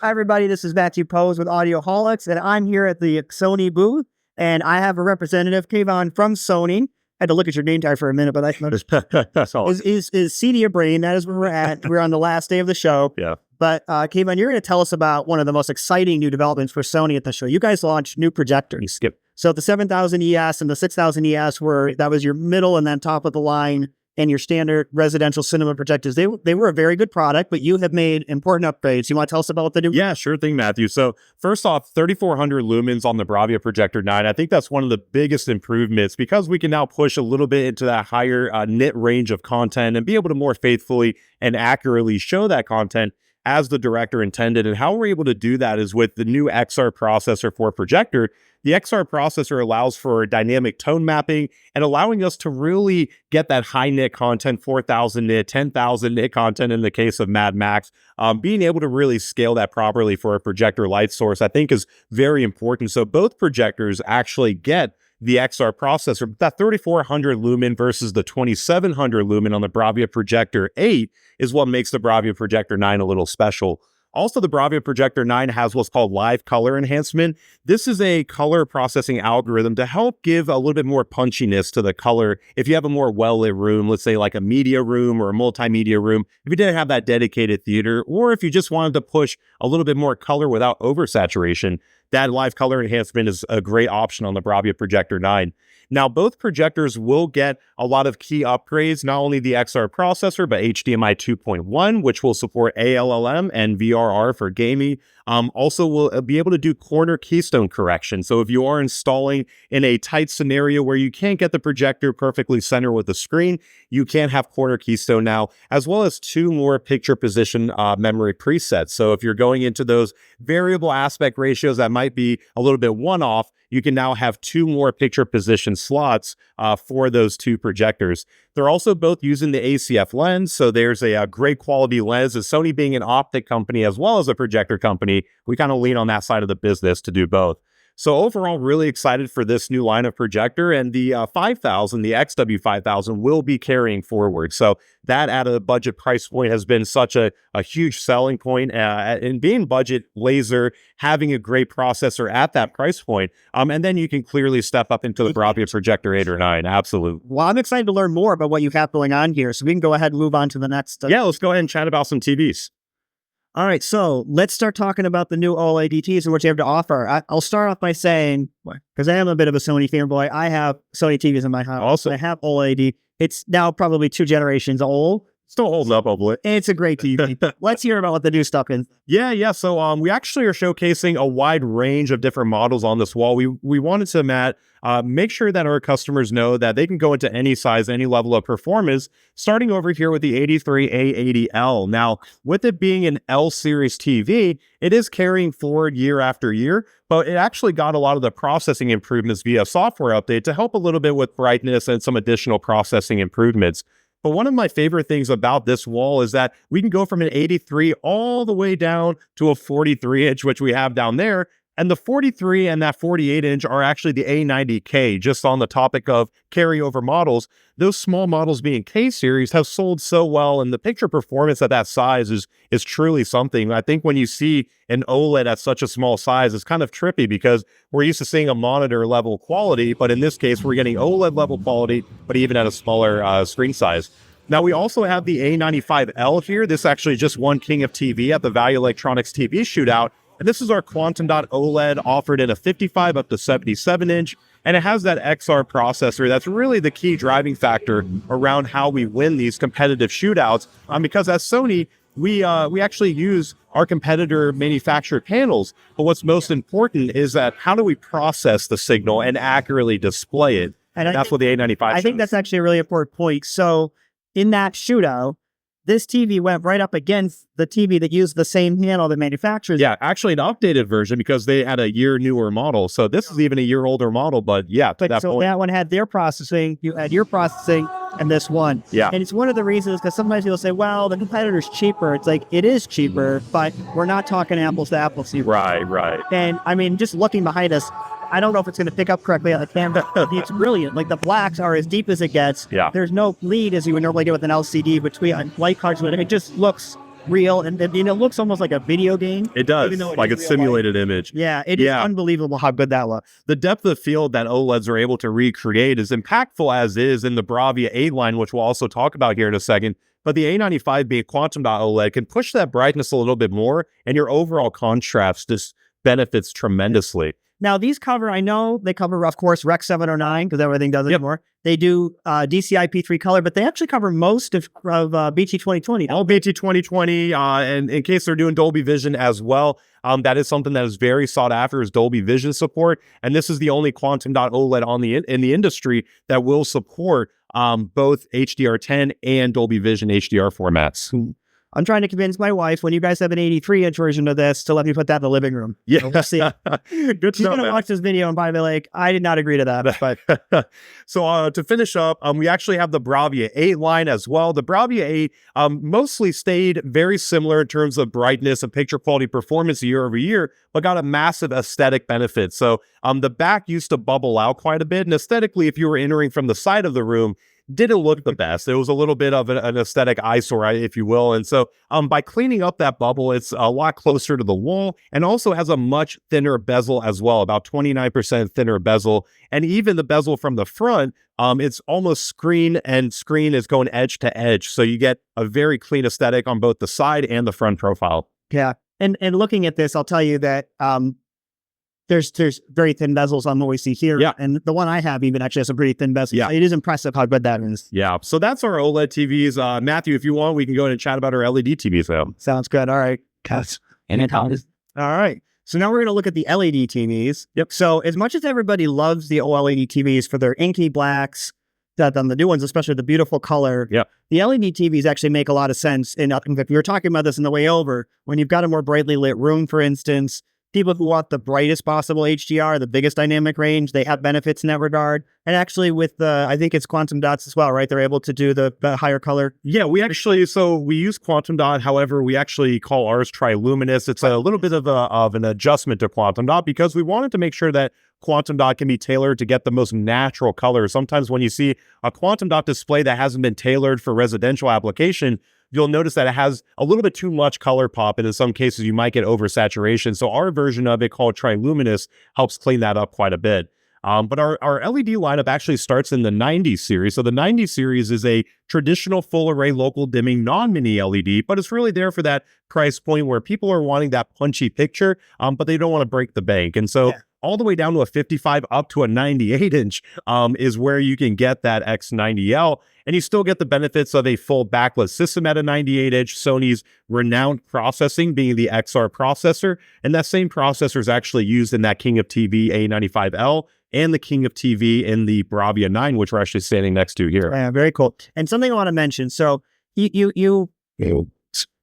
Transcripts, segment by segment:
Hi, everybody. This is Matthew Pose with Audioholics, and I'm here at the Sony booth, and I have a representative, Kavon, from Sony. I had to look at your name tag for a minute, but I noticed That's all. is CEDIA Brain. That is where we're at. We're on the last day of the show. Yeah. But Kavon, you're going to tell us about one of the most exciting new developments for Sony at the show. You guys launched new projectors. Yep. So the 7000 ES and the 6000 ES that was your middle and then top of the line, and your standard residential cinema projectors. They were a very good product, but you have made important upgrades. You want to tell us about what they do? Yeah, sure thing, Matthew. So first off, 3,400 lumens on the BRAVIA Projector 9. I think that's one of the biggest improvements because we can now push a little bit into that higher nit range of content and be able to more faithfully and accurately show that content as the director intended. And how we're able to do that is with the new XR processor for projector. The XR processor allows for dynamic tone mapping and allowing us to really get that high nit content, 4,000 nit, 10,000 nit content in the case of Mad Max. Being able to really scale that properly for a projector light source, I think, is very important. So both projectors actually get the XR processor. That 3,400 lumen versus the 2,700 lumen on the BRAVIA Projector 8 is what makes the BRAVIA Projector 9 a little special. Also, the BRAVIA Projector 9 has what's called live color enhancement. This is a color processing algorithm to help give a little bit more punchiness to the color. If you have a more well-lit room, let's say like a media room or a multimedia room, if you didn't have that dedicated theater, or if you just wanted to push a little bit more color without oversaturation, that live color enhancement is a great option on the BRAVIA Projector 9. Now, both projectors will get a lot of key upgrades, not only the XR processor, but HDMI 2.1, which will support ALLM and VRR for gaming. Also, we'll be able to do corner keystone correction. So if you are installing in a tight scenario where you can't get the projector perfectly centered with the screen, you can have corner keystone now, as well as 2 more picture position memory presets. So if you're going into those variable aspect ratios that might be a little bit one-off, you can now have 2 more picture position slots for those 2 projectors. They're also both using the ACF lens, so there's a great quality lens. As Sony being an optic company as well as a projector company, we kind of lean on that side of the business to do both. So overall, really excited for this new line of projector, and the 5000, the XW5000 will be carrying forward. So that at a budget price point has been such a huge selling point, and being budget laser, having a great processor at that price point. And then you can clearly step up into the BRAVIA Projector 8 or 9. Absolutely. Well, I'm excited to learn more about what you have going on here, so we can go ahead and move on to the next. Yeah, let's go ahead and chat about some TVs. All right, so let's start talking about the new OLED TVs and what you have to offer. I'll start off by saying, because I am a bit of a Sony fanboy, I have Sony TVs in my house. Also, I have OLED. It's now probably 2 generations old. Still holding up, hopefully. It's a great TV. Let's hear about what the new stuff is. Yeah. So we actually are showcasing a wide range of different models on this wall. We wanted to, Matt, make sure that our customers know that they can go into any size, any level of performance, starting over here with the 83A80L. Now, with it being an L series TV, it is carrying forward year after year, but it actually got a lot of the processing improvements via software update to help a little bit with brightness and some additional processing improvements. But one of my favorite things about this wall is that we can go from an 83 all the way down to a 43-inch, which we have down there. And the 43 and that 48-inch are actually the A90K. Just on the topic of carryover models, those small models being K-series have sold so well, and the picture performance at that size is truly something. I think when you see an OLED at such a small size, it's kind of trippy because we're used to seeing a monitor level quality, but in this case, we're getting OLED level quality, but even at a smaller screen size. Now, we also have the A95L here. This actually just won King of TV at the Value Electronics TV Shootout. And this is our Quantum Dot OLED offered in a 55 up to 77-inch. And it has that XR processor. That's really the key driving factor around how we win these competitive shootouts. Because as Sony, we actually use our competitor manufactured panels. But what's most important is that how do we process the signal and accurately display it? And that's what the A95 shows. I think that's actually a really important point. So in that shootout, this TV went right up against the TV that used the same panel that manufacturers. Yeah, actually an updated version because they had a year newer model. So this is even a year older model, but yeah. That one had their processing, you had your processing, and this one. Yeah. And it's one of the reasons, because sometimes people say, well, the competitor's cheaper. It's like, it is cheaper, but we're not talking apples to apples here. Right. And I mean, just looking behind us, I don't know if it's going to pick up correctly on the camera. It's brilliant. Like, the blacks are as deep as it gets. Yeah. There's no bleed as you would normally get with an LCD between light cards. It just looks real, and it looks almost like a video game. It does, even though like a is real simulated image. Yeah, it is unbelievable how good that looks. The depth of field that OLEDs are able to recreate is impactful as is in the BRAVIA A line, which we'll also talk about here in a second. But the A95 being quantum dot OLED can push that brightness a little bit more, and your overall contrast just benefits tremendously. Now, these cover, I know they cover, of course, Rec 709, because everything does it anymore. They do DCI P3 color, but they actually cover most of BT 2020. All BT 2020, and in case they're doing Dolby Vision as well, that is something that is very sought after, is Dolby Vision support. And this is the only quantum dot OLED in the industry that will support both HDR10 and Dolby Vision HDR formats. I'm trying to convince my wife, when you guys have an 83-inch version of this, to let me put that in the living room. Yeah. So we'll see. Good. She's going to watch this video and probably be like, I did not agree to that. But So to finish up, we actually have the BRAVIA 8 line as well. The BRAVIA 8 mostly stayed very similar in terms of brightness and picture quality performance year over year, but got a massive aesthetic benefit. So the back used to bubble out quite a bit. And aesthetically, if you were entering from the side of the room, didn't look the best. It was a little bit of an aesthetic eyesore, if you will. And so by cleaning up that bubble, it's a lot closer to the wall, and also has a much thinner bezel as well, about 29% thinner bezel. And even the bezel from the front, it's almost screen, and screen is going edge to edge. So you get a very clean aesthetic on both the side and the front profile. Yeah. And looking at this, I'll tell you that there's very thin bezels on what we see here. Yeah. And the one I have even actually has a pretty thin bezel. Yeah. It is impressive how good that is. Yeah. So that's our OLED TVs. Matthew, if you want, we can go ahead and chat about our LED TVs now. Sounds good. All right. All right. So now we're going to look at the LED TVs. Yep. So as much as everybody loves the OLED TVs for their inky blacks, on the new ones, especially the beautiful color, Yep. the LED TVs actually make a lot of sense. And if we were talking about this on the way over, when you've got a more brightly lit room, for instance, people who want the brightest possible HDR, the biggest dynamic range, they have benefits in that regard. And actually with I think it's quantum dots as well, right? They're able to do the higher color. Yeah, we use quantum dot. However, we actually call ours triluminous. It's a little bit of an adjustment to quantum dot, because we wanted to make sure that quantum dot can be tailored to get the most natural color. Sometimes when you see a quantum dot display that hasn't been tailored for residential application, you'll notice that it has a little bit too much color pop, and in some cases you might get oversaturation. So our version of it, called triluminous, helps clean that up quite a bit. But our LED lineup actually starts in the 90 series. So the 90 series is a traditional full array local dimming non-mini LED, but it's really there for that price point where people are wanting that punchy picture, but they don't want to break the bank. And so all the way down to a 55 up to a 98 inch is where you can get that X90L. And you still get the benefits of a full backlit system at a 98 inch, Sony's renowned processing being the XR processor. And that same processor is actually used in that King of TV A95L and the King of TV in the BRAVIA 9, which we're actually standing next to here. Yeah, very cool. And something I want to mention. So you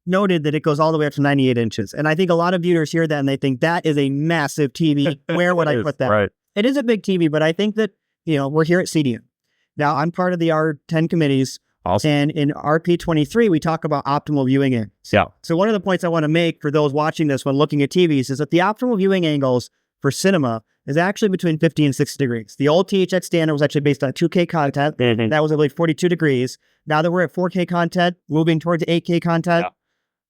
noted that it goes all the way up to 98 inches. And I think a lot of viewers hear that and they think that is a massive TV. Where would I put that? Right. It is a big TV, but I think that, we're here at CEDIA. Now, I'm part of the R10 committees. Awesome. And in RP23, we talk about optimal viewing angles. Yeah. So one of the points I want to make for those watching this when looking at TVs is that the optimal viewing angles for cinema is actually between 50 and 60 degrees. The old THX standard was actually based on 2K content. Mm-hmm. That was, I believe, 42 degrees. Now that we're at 4K content, moving towards 8K content,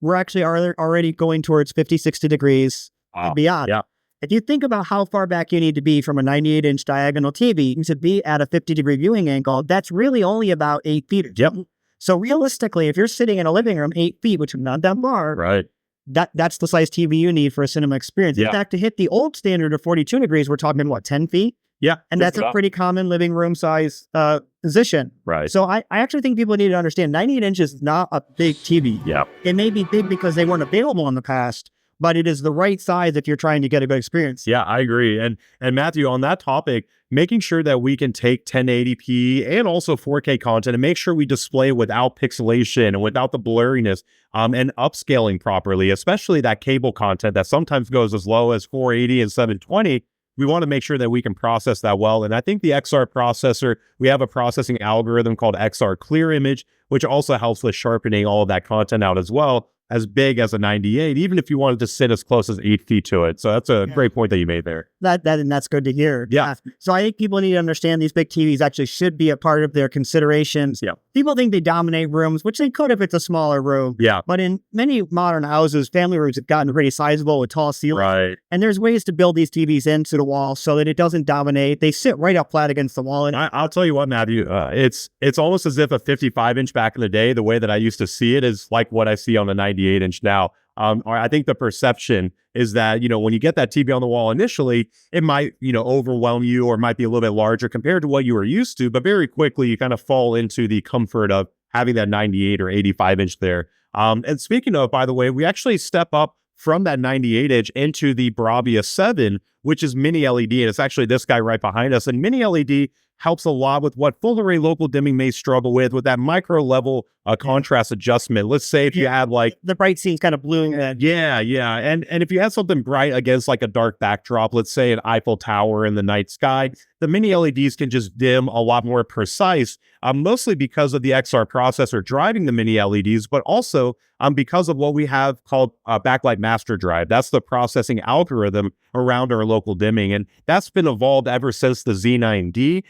we're actually already going towards 50, 60 degrees and beyond. Yeah. If you think about how far back you need to be from a 98-inch diagonal TV to be at a 50-degree viewing angle, that's really only about 8 feet. Yep. So realistically, if you're sitting in a living room 8 feet, which is not that far, Right. that's the size TV you need for a cinema experience. Yeah. In fact, to hit the old standard of 42 degrees, we're talking, 10 feet? Yeah. And that's a pretty common living room size position. Right. So I actually think people need to understand 98 inches is not a big TV. Yeah. It may be big because they weren't available in the past, but it is the right size if you're trying to get a good experience. Yeah, I agree. And Matthew, on that topic, making sure that we can take 1080p and also 4K content and make sure we display without pixelation and without the blurriness, and upscaling properly, especially that cable content that sometimes goes as low as 480 and 720. We want to make sure that we can process that well. And I think the XR processor, we have a processing algorithm called XR Clear Image, which also helps with sharpening all of that content out as well. as big as a 98, even if you wanted to sit as close as 8 feet to it. So that's a great point that you made there. And that's good to hear. Yeah. So I think people need to understand these big TVs actually should be a part of their considerations. Yeah. People think they dominate rooms, which they could if it's a smaller room. Yeah. But in many modern houses, family rooms have gotten pretty sizable with tall ceilings. Right. And there's ways to build these TVs into the wall so that it doesn't dominate. They sit right up flat against the wall. And I'll tell you what, Matthew, it's almost as if a 55-inch back in the day, the way that I used to see it is like what I see on a 98-inch now. I think the perception is that, when you get that TV on the wall initially, it might, overwhelm you, or it might be a little bit larger compared to what you were used to, but very quickly you kind of fall into the comfort of having that 98 or 85-inch there. And speaking of, by the way, we actually step up from that 98-inch into the BRAVIA 7, which is Mini-LED, and it's actually this guy right behind us. And Mini-LED helps a lot with what full array local dimming may struggle with that micro level contrast adjustment. Let's say if you had like the bright scene's kind of blue. And if you had something bright against like a dark backdrop, let's say an Eiffel Tower in the night sky, the Mini LEDs can just dim a lot more precise, mostly because of the XR processor driving the Mini LEDs, but also because of what we have called backlight master drive. That's the processing algorithm around our local dimming, and that's been evolved ever since the Z9D.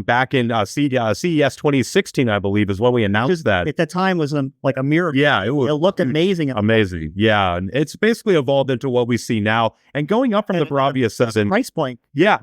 Back in CES 2016, I believe, is when we announced that. At the time, was like a miracle. Yeah, it looked amazing. Amazing. Yeah, and it's basically evolved into what we see now. And going up from the BRAVIA 7 price point. Yeah,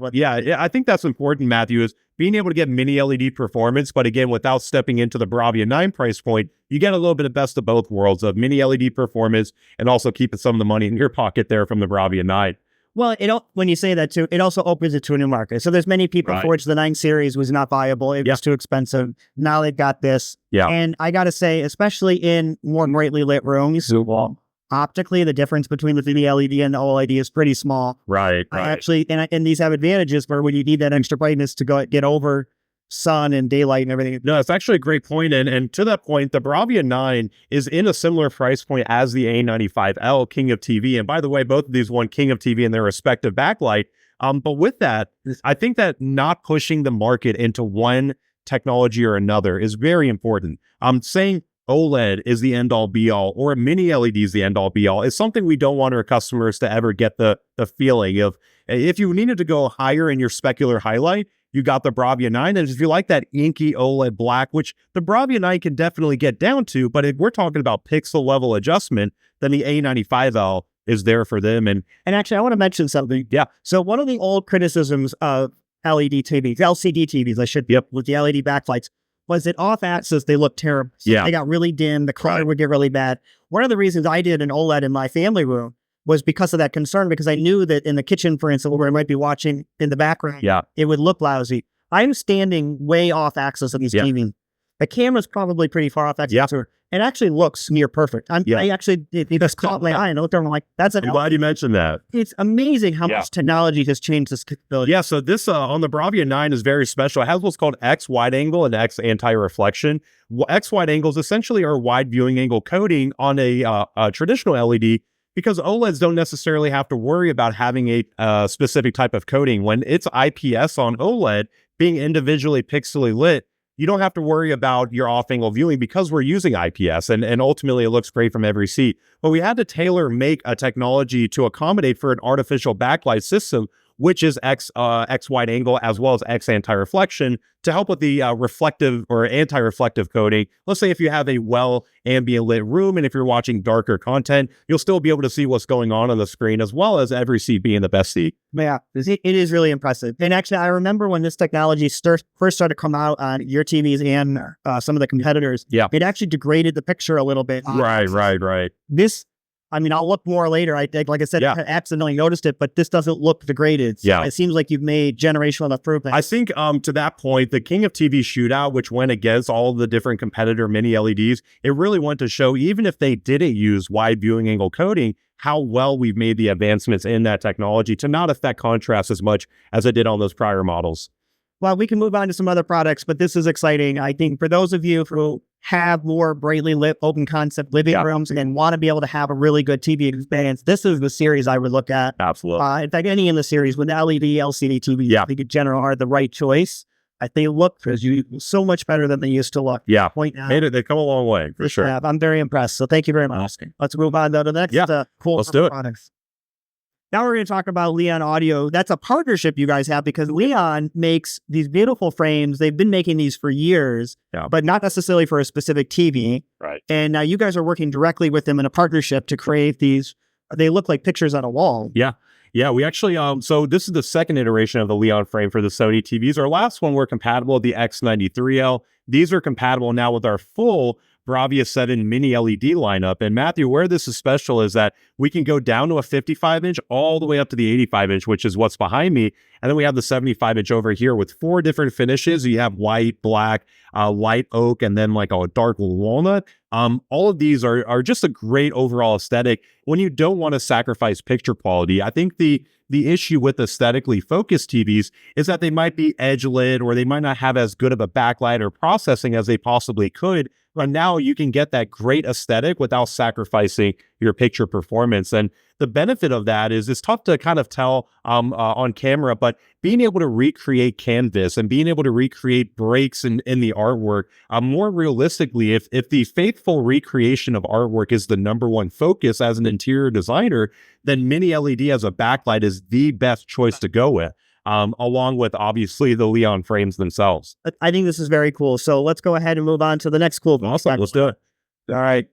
I think that's important, Matthew, is being able to get Mini LED performance, but again, without stepping into the BRAVIA 9 price point, you get a little bit of best of both worlds of Mini LED performance and also keeping some of the money in your pocket there from the BRAVIA 9. Well, when you say that too, it also opens it to a new market. So there's many people for which the 9 series was not viable. It was too expensive. Now they've got this. Yeah. And I got to say, especially in more brightly lit rooms, optically, the difference between the Mini LED and the OLED is pretty small. Right. Actually, and these have advantages where when you need that extra brightness to get over sun and daylight and everything. No, it's actually a great point. And to that point, the BRAVIA 9 is in a similar price point as the A95L King of TV. And by the way, both of these won King of TV in their respective backlight. But with that, I think that not pushing the market into one technology or another is very important. Saying OLED is the end all be all or Mini LED is the end all be all is something we don't want our customers to ever get the feeling of. If you needed to go higher in your specular highlight, you got the BRAVIA 9. And if you like that inky OLED black, which the BRAVIA 9 can definitely get down to, but if we're talking about pixel level adjustment, then the A95L is there for them. And actually, I want to mention something. Yeah. So one of the old criticisms of LED TVs, LCD TVs, with the LED backlights, was that off axis, they look terrible. So they got really dim. The color would get really bad. One of the reasons I did an OLED in my family room was because of that concern, because I knew that in the kitchen, for instance, where I might be watching in the background, it would look lousy. I'm standing way off axis of these TVs. The camera's probably pretty far off axis. It actually looks near perfect. I actually, it just caught my eye and I looked over and I'm like, that's an I'm glad you mentioned that. It's amazing how much technology has changed this capability. Yeah, so this on the BRAVIA 9 is very special. It has what's called X wide angle and X anti-reflection. X wide angles essentially are wide viewing angle coating on a traditional LED, because OLEDs don't necessarily have to worry about having a specific type of coating. When it's IPS on OLED, being individually pixely lit, you don't have to worry about your off-angle viewing because we're using IPS, and ultimately it looks great from every seat. But we had to make a technology to accommodate for an artificial backlight system, which is X wide angle as well as X anti-reflection, to help with the reflective or anti-reflective coating. Let's say if you have a well ambient lit room and if you're watching darker content, you'll still be able to see what's going on the screen, as well as every seat being the best seat. Yeah, it is really impressive. And actually, I remember when this technology first started to come out on your TVs and some of the competitors, it actually degraded the picture a little bit. Right. I'll look more later. I accidentally noticed it, but this doesn't look degraded. So it seems like you've made generational improvements. I think to that point, the King of TV shootout, which went against all the different competitor Mini LEDs, it really went to show, even if they didn't use wide viewing angle coating, how well we've made the advancements in that technology to not affect contrast as much as it did on those prior models. Well, we can move on to some other products, but this is exciting. I think for those of you who have more brightly lit open concept living rooms and want to be able to have a really good TV experience, this is the series I would look at. Absolutely. In fact, any in the series with LED, LCD TV, I think in general are the right choice. They look so much better than they used to look. Yeah. Point now. They've come a long way, for sure. I'm very impressed. So thank you very much. Awesome. Let's move on to the next cool let's do it. products. Now we're going to talk about Leon Audio. That's a partnership you guys have because Leon makes these beautiful frames. They've been making these for years, but not necessarily for a specific TV. Right. And now you guys are working directly with them in a partnership to create these. They look like pictures on a wall. Yeah. Yeah, we actually, so this is the second iteration of the Leon frame for the Sony TVs. Our last one were compatible with the X93L. These are compatible now with our full BRAVIA 7 Mini-LED lineup. And Matthew, where this is special is that we can go down to a 55-inch all the way up to the 85-inch, which is what's behind me. And then we have the 75-inch over here with 4 different finishes. You have white, black, light oak, and then like a dark walnut. All of these are just a great overall aesthetic. When you don't want to sacrifice picture quality, I think the issue with aesthetically focused TVs is that they might be edge lit or they might not have as good of a backlight or processing as they possibly could. But now you can get that great aesthetic without sacrificing your picture performance. And the benefit of that is it's tough to kind of tell on camera, but being able to recreate canvas and being able to recreate breaks in the artwork more realistically, if the faithful recreation of artwork is the number one focus as an interior designer, then Mini LED as a backlight is the best choice to go with. Along with obviously the Leon frames themselves. I think this is very cool. So let's go ahead and move on to the next cool. Awesome. Let's do it. All right.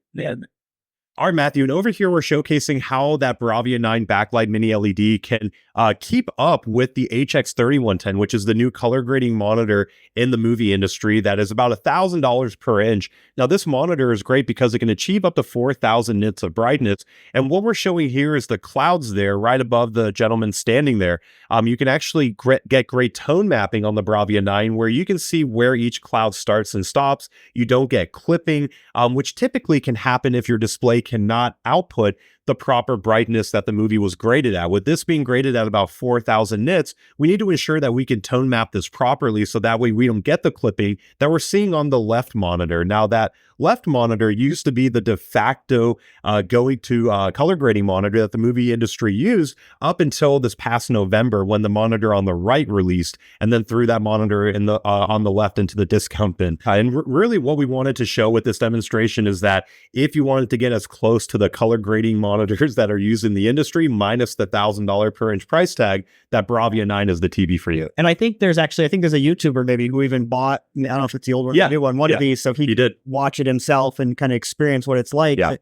All right, Matthew, and over here we're showcasing how that BRAVIA 9 backlight Mini LED can keep up with the HX3110, which is the new color grading monitor in the movie industry that is about $1,000 per inch. Now, this monitor is great because it can achieve up to 4,000 nits of brightness. And what we're showing here is the clouds there right above the gentleman standing there. You can actually get great tone mapping on the BRAVIA 9 where you can see where each cloud starts and stops. You don't get clipping, which typically can happen if your display cannot output the proper brightness that the movie was graded at. With this being graded at about 4,000 nits, we need to ensure that we can tone map this properly so that way we don't get the clipping that we're seeing on the left monitor. Now, that left monitor used to be the de facto going to color grading monitor that the movie industry used up until this past November when the monitor on the right released and then threw that monitor in the on the left into the discount bin. And really what we wanted to show with this demonstration is that if you wanted to get as close to the color grading monitors that are used in the industry minus the $1,000 per inch price tag, that BRAVIA 9 is the TV for you. And I think there's a YouTuber maybe who even bought, I don't know if it's the old one, the new one of these, so he did watch it himself and kind of experience what it's like. Yeah.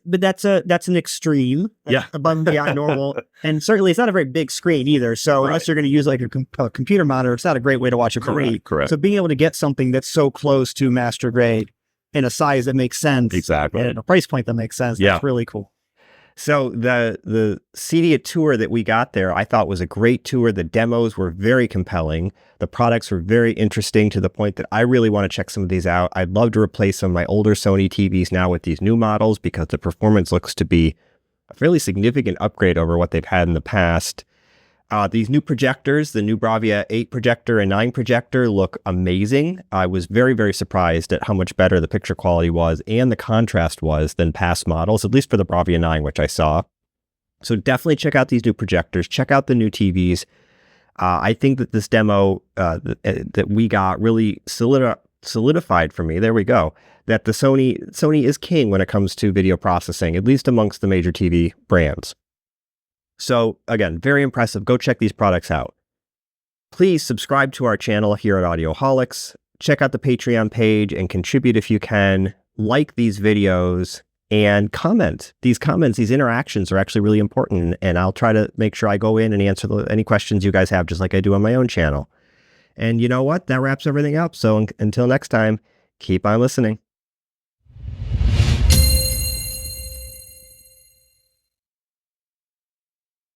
But that's an extreme, above and beyond normal, and certainly it's not a very big screen either. So unless you're going to use like a computer monitor, it's not a great way to watch a movie. Correct. So being able to get something that's so close to master grade in a size that makes sense, exactly, and a price point that makes sense, that's really cool. So the CEDIA tour that we got there, I thought was a great tour. The demos were very compelling. The products were very interesting to the point that I really want to check some of these out. I'd love to replace some of my older Sony TVs now with these new models because the performance looks to be a fairly significant upgrade over what they've had in the past. These new projectors, the new BRAVIA 8 projector and 9 projector, look amazing. I was very, very surprised at how much better the picture quality was and the contrast was than past models, at least for the BRAVIA 9, which I saw. So definitely check out these new projectors. Check out the new TVs. I think that this demo that we got really solidified for me, there we go, that the Sony is king when it comes to video processing, at least amongst the major TV brands. So again, very impressive. Go check these products out. Please subscribe to our channel here at Audioholics. Check out the Patreon page and contribute if you can. Like these videos and comment. These comments, these interactions are actually really important, and I'll try to make sure I go in and answer any questions you guys have just like I do on my own channel. And you know what? That wraps everything up. So until next time, keep on listening.